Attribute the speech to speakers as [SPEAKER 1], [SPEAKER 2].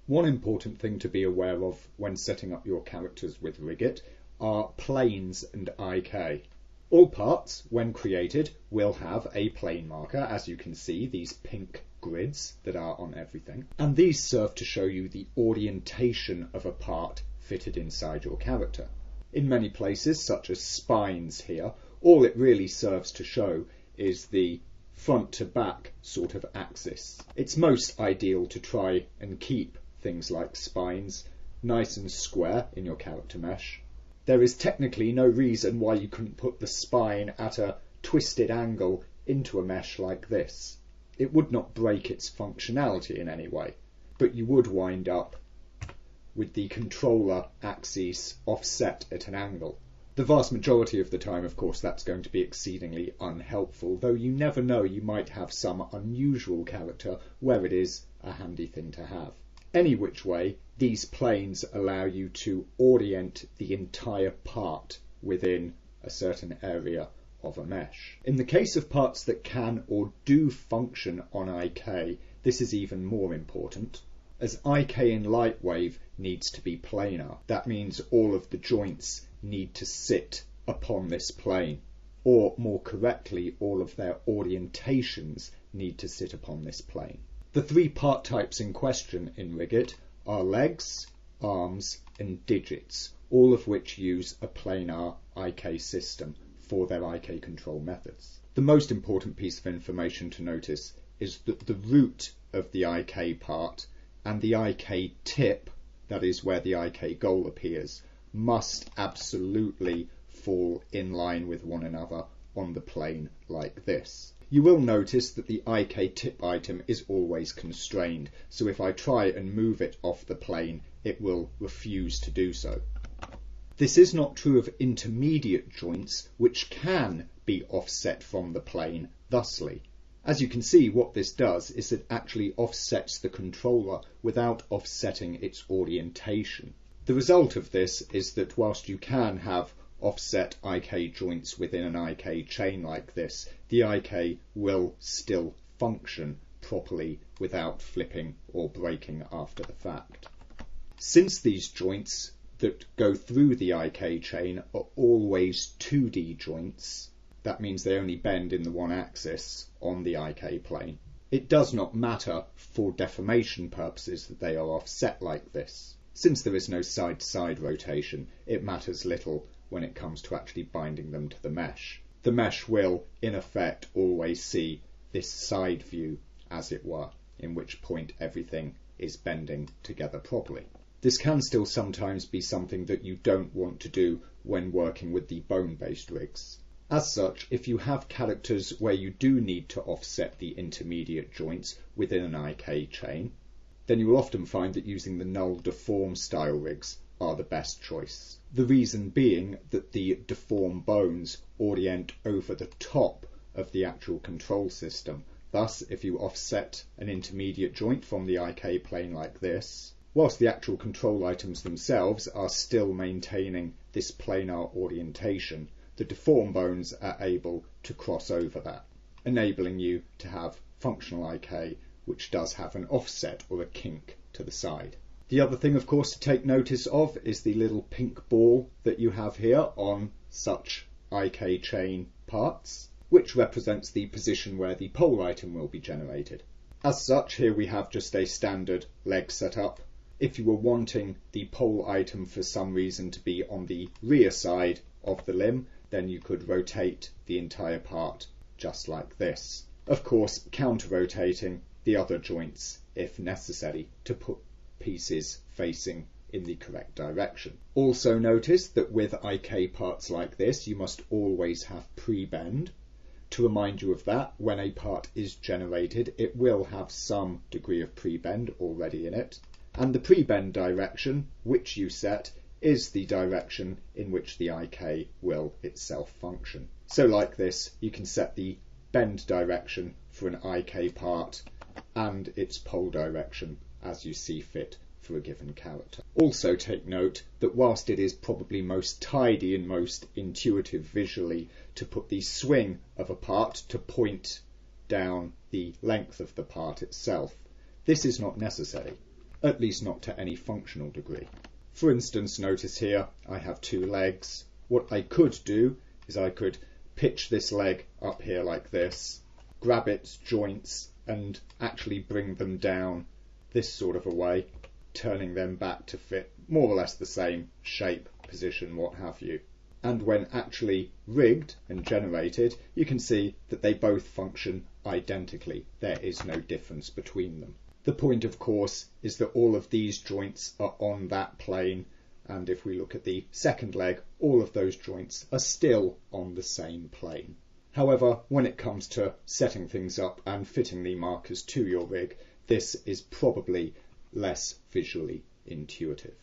[SPEAKER 1] One important thing to be aware of when setting up your characters with Rhiggit are planes and IK. All parts, when created, will have a plane marker, as you can see, these pink grids that are on everything. And these serve to show you the orientation of a part fitted inside your character. In many places, such as spines here, all it really serves to show is the front to back sort of axis. It's most ideal to try and keep things like spines nice and square in your character mesh. There is technically no reason why you couldn't put the spine at a twisted angle into a mesh like this. It would not break its functionality in any way, but you would wind up with the controller axis offset at an angle. The vast majority of the time, of course, that's going to be exceedingly unhelpful, though you never know, you might have some unusual character where it is a handy thing to have. Any which way, these planes allow you to orient the entire part within a certain area of a mesh. In the case of parts that can or do function on IK, this is even more important, as IK in Lightwave needs to be planar. That means all of the joints need to sit upon this plane, or more correctly, all of their orientations need to sit upon this plane. The three part types in question in Rhiggit are legs, arms and digits, all of which use a planar IK system for their IK control methods. The most important piece of information to notice is that the root of the IK part and the IK tip, that is where the IK goal appears, must absolutely fall in line with one another on the plane like this. You will notice that the IK tip item is always constrained, so if I try and move it off the plane, it will refuse to do so. This is not true of intermediate joints, which can be offset from the plane thusly. As you can see, what this does is it actually offsets the controller without offsetting its orientation. The result of this is that whilst you can have offset IK joints within an IK chain like this, the IK will still function properly without flipping or breaking after the fact. Since these joints that go through the IK chain are always 2D joints, that means they only bend in the one axis on the IK plane. It does not matter for deformation purposes that they are offset like this. Since there is no side-to-side rotation, it matters little when it comes to actually binding them to the mesh. The mesh will, in effect, always see this side view, as it were, in which point everything is bending together properly. This can still sometimes be something that you don't want to do when working with the bone-based rigs. As such, if you have characters where you do need to offset the intermediate joints within an IK chain, then you will often find that using the null deform style rigs are the best choice. The reason being that the deform bones orient over the top of the actual control system. Thus, if you offset an intermediate joint from the IK plane like this, whilst the actual control items themselves are still maintaining this planar orientation, the deform bones are able to cross over that, enabling you to have functional IK which does have an offset or a kink to the side. The other thing, of course, to take notice of is the little pink ball that you have here on such IK chain parts, which represents the position where the pole item will be generated. As such, here we have just a standard leg setup. If you were wanting the pole item for some reason to be on the rear side of the limb, then you could rotate the entire part just like this. Of course, counter-rotating the other joints if necessary to put pieces facing in the correct direction. Also notice that with IK parts like this, you must always have pre-bend. To remind you of that, when a part is generated, it will have some degree of pre-bend already in it. And the pre-bend direction, which you set, is the direction in which the IK will itself function. So like this, you can set the bend direction for an IK part and its pole direction as you see fit for a given character. Also take note that whilst it is probably most tidy and most intuitive visually to put the swing of a part to point down the length of the part itself, this is not necessary, at least not to any functional degree. For instance, notice here I have two legs. What I could do is I could pitch this leg up here like this, grab its joints and actually bring them down this sort of a way, turning them back to fit more or less the same shape, position, what have you. And when actually rigged and generated, you can see that they both function identically. There is no difference between them. The point, of course, is that all of these joints are on that plane, and if we look at the second leg, all of those joints are still on the same plane. However, when it comes to setting things up and fitting the markers to your rig, this is probably less visually intuitive.